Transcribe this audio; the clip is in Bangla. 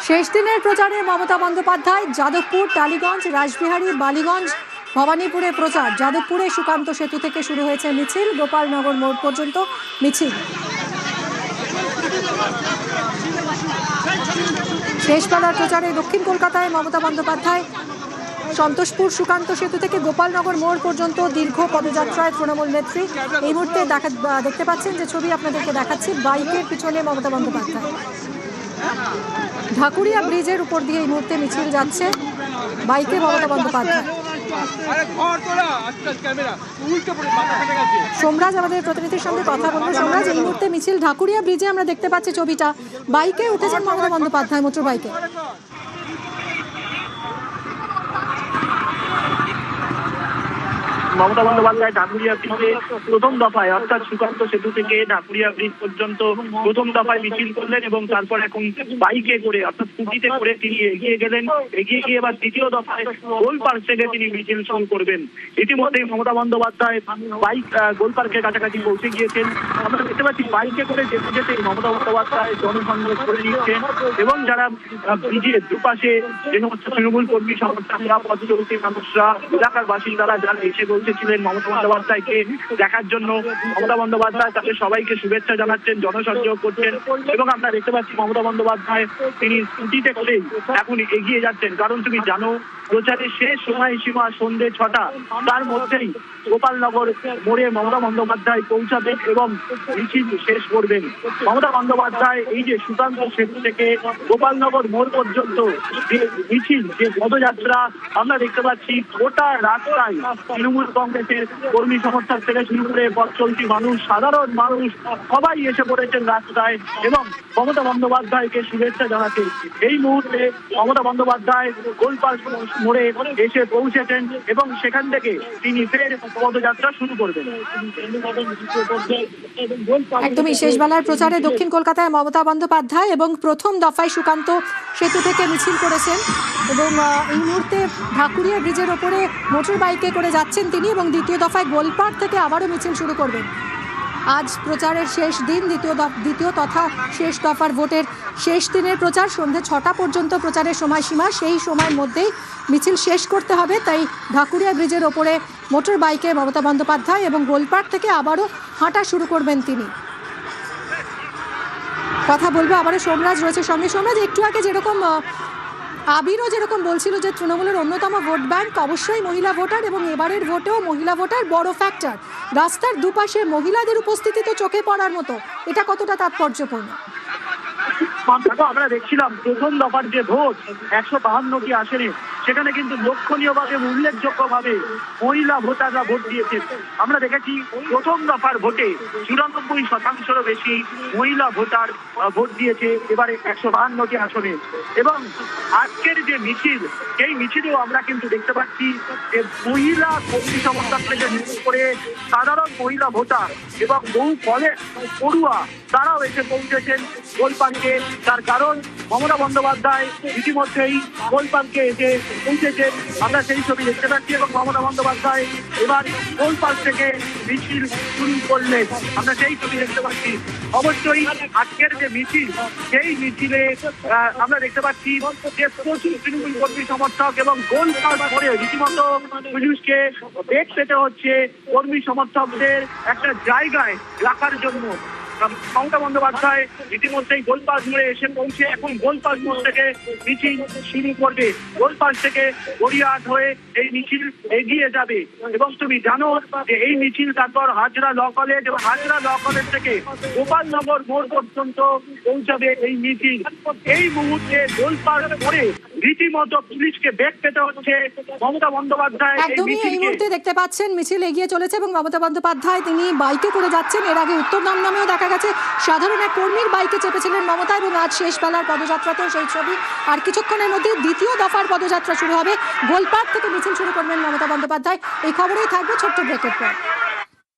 শেষ দিনের প্রচারে মমতা বন্দ্যোপাধ্যায় যাদবপুর, টালিগঞ্জ, রাসবিহারী, বালিগঞ্জ, ভবানীপুরে প্রচার। যাদবপুরে সুকান্ত সেতু থেকে শুরু হয়েছে মিছিল, গোপালনগর মোড় পর্যন্ত মিছিল। শেষবেলার প্রচারে দক্ষিণ কলকাতায় মমতা বন্দ্যোপাধ্যায় সন্তোষপুর সুকান্ত সেতু থেকে গোপালনগর মোড় পর্যন্ত দীর্ঘ পদযাত্রায় তৃণমূল নেত্রী। এই মুহূর্তে দেখতে পাচ্ছেন যে ছবি আপনাদেরকে দেখাচ্ছি, বাইকের পিছনে মমতা বন্দ্যোপাধ্যায়। ঢাকুরিয়া ব্রিজের উপর দিয়ে এই মুহূর্তে মিছিল যাচ্ছে, বাইকে মমতা বন্দ্যোপাধ্যায়। সোমরাজ আমাদের প্রতিনিধির সঙ্গে কথা বলবো। সোমরাজ, এই মুহূর্তে মিছিল ঢাকুরিয়া ব্রিজে আমরা দেখতে পাচ্ছি ছবিটা, বাইকে উঠেছেন মমতা বন্দ্যোপাধ্যায়, মোটর বাইকে। মমতা বন্দ্যোপাধ্যায় ঢাকুরিয়া ব্রিজে প্রথম দফায় অর্থাৎ সুকান্ত সেতু থেকে ঢাকুরিয়া ব্রিজ পর্যন্ত প্রথম দফায় মিছিল করলেন এবং তারপর এখন বাইকে করে অর্থাৎ স্কুটিতে করে তিনি এগিয়ে গেলেন। এগিয়ে গিয়ে এবার দ্বিতীয় দফায় গোলপার্ক থেকে তিনি মিছিল শুরু করবেন। ইতিমধ্যেই মমতা বন্দ্যোপাধ্যায় বাইক গোলপার্কের কাছাকাছি পৌঁছে গিয়েছেন। আমরা দেখতে পাচ্ছি বাইকে করে যেতে যেতে মমতা বন্দ্যোপাধ্যায় জনসংযোগ করে নিচ্ছেন এবং যারা ব্রিজের দুপাশে যে সমস্ত তৃণমূল কর্মী সমর্থকরা, পথ চলতি মানুষরা, এলাকার বাসিন্দারা যারা এসে ছিলেন মমতা বন্দ্যোপাধ্যায়কে দেখার জন্য, মমতা বন্দ্যোপাধ্যায় তাদের সবাইকে শুভেচ্ছা জানাচ্ছেন, জনসংযোগ করছেন এবং আমরা দেখতে পাচ্ছি মমতা বন্দ্যোপাধ্যায় তিনি স্কুটিতে করেই এখন এগিয়ে যাচ্ছেন। কারণ তুমি জানো, প্রচারের শেষ সময়সীমা সন্ধ্যে 6টা, তার মধ্যেই গোপালনগর মোড়ে মমতা বন্দ্যোপাধ্যায় পৌঁছাবেন এবং মিছিল শেষ করবেন। মমতা বন্দ্যোপাধ্যায় এই যে সুকান্ত সেতু থেকে গোপালনগর মোড় পর্যন্ত যে মিছিল, যে পদযাত্রা আমরা দেখতে পাচ্ছি, গোটা রাস্তায় তৃণমূল কংগ্রেসের কর্মী সমর্থক থেকে শুরু করে পথ চলতি মানুষ, সাধারণ মানুষ সবাই এসে পড়েছেন রাস্তায় এবং মমতা বন্দ্যোপাধ্যায়কে শুভেচ্ছা জানাচ্ছেন। এই মুহূর্তে মমতা বন্দ্যোপাধ্যায় গোলপার্ক মোড়ে এসে পৌঁছেছেন এবং সেখান থেকে তিনি ফের পদযাত্রা শুরু করবেন। একদমই শেষবেলার প্রচারে দক্ষিণ কলকাতায় মমতা বন্দ্যোপাধ্যায় এবং প্রথম দফায় সুকান্ত সেতু থেকে মিছিল করেছেন এবং এই মুহূর্তে ঢাকুরিয়া ব্রিজের ওপরে মোটর বাইকে করে যাচ্ছেন তিনি এবং দ্বিতীয় দফায় গোলপার্ক থেকে আবারও মিছিল শুরু করবেন। আজ প্রচারের শেষ দিন, দ্বিতীয় তথা শেষ দফার ভোটের শেষ দিনের প্রচার। সন্ধ্যে 6টা পর্যন্ত প্রচারের সময়সীমা, সেই সময়ের মধ্যেই মিছিল শেষ করতে হবে। তাই ঢাকুরিয়া ব্রিজের ওপরে মোটর বাইকে মমতা বন্দ্যোপাধ্যায় এবং গোলপার্ক থেকে আবারও হাঁটা শুরু করবেন তিনি। কথা বলবো আবারও, সোমরাজ রয়েছে সঙ্গে। সোমরাজ, একটু আগে যেরকম আবিরও যেরকম বলছিল যে তৃণমূলের অন্যতম ভোট ব্যাংক অবশ্যই মহিলা ভোটার এবং এবারের ভোটেও মহিলা ভোটার বড় ফ্যাক্টর, রাস্তার দুপাশে মহিলাদের উপস্থিতি তো চোখে পড়ার মতো, এটা কতটা তাৎপর্যপূর্ণ? আমরা দেখছিলাম প্রথম দফার যে ভোট 152টি আসনে, সেখানে কিন্তু লক্ষণীয়ভাবে উল্লেখযোগ্যভাবে মহিলা ভোটাররা ভোট দিয়েছেন। আমরা দেখেছি প্রথম দফার ভোটে 94% বেশি মহিলা ভোটার ভোট দিয়েছে এবারে 152টি আসনে। এবং আজকের যে মিছিল, সেই মিছিলেও আমরা কিন্তু দেখতে পাচ্ছি যে মহিলা কর্মী সমর্থক থেকে শুরু করে সাধারণ মহিলা ভোটার এবং বহু কলেজ পড়ুয়া তারাও এসে পৌঁছেছেন গোলপার্কে। তার কারণ মমতা বন্দ্যোপাধ্যায় ইতিমধ্যেই গোলপার্কে এসে পৌঁছেছেন, আমরা সেই ছবি দেখতে পাচ্ছি এবং মমতা বন্দ্যোপাধ্যায় এবার গোলপার্ক থেকে মিছিল শুরু করলেন, আমরা সেই ছবি দেখতে পাচ্ছি। অবশ্যই আজকের যে মিছিল, সেই মিছিলে আমরা দেখতে পাচ্ছি যে প্রচুর তৃণমূল কর্মী সমর্থক এবং গোলপার্ক করে রীতিমতো পুলিশকে বেগ পেতে হচ্ছে কর্মী সমর্থকদের একটা জায়গায় রাখার জন্য। মমতা বন্দ্যোপাধ্যায় ইতিমধ্যেই গোলপার্ক মোড়ে এসে পৌঁছে এখন গোলপার্ক মোড় থেকে মিছিল শুরু করবে। গোলপার্ক থেকে গড়িয়াহাট হয়ে এই মিছিল এগিয়ে যাবে এবং তুমি জানো যে এই মিছিল তারপর হাজরা ল কলেজ এবং হাজরা ল কলেজ থেকে গোপালনগর মোড় পর্যন্ত পৌঁছাবে এই মিছিল। এই মুহূর্তে গোলপার্ক মোড়ে রীতিমতো পুলিশকে বেগ পেতে হচ্ছে মমতা বন্দ্যোপাধ্যায়। একদমই এই মুহূর্তে দেখতে পাচ্ছেন মিছিল এগিয়ে চলেছে এবং মমতা বন্দ্যোপাধ্যায় তিনি বাইকে করে যাচ্ছেন। এর আগে উত্তর দমদমেও দেখা গেছে সাধারণ এক কর্মীর বাইকে চেপেছিলেন মমতা এবং আজ শেষ বেলার পদযাত্রাতেও সেই ছবি। আর কিছুক্ষণের মধ্যে দ্বিতীয় দফার পদযাত্রা শুরু হবে, গোলপার্ক থেকে মিছিল শুরু করবেন মমতা বন্দ্যোপাধ্যায়। এই খবরেই থাকবে ছোট্ট ব্রেকের পর।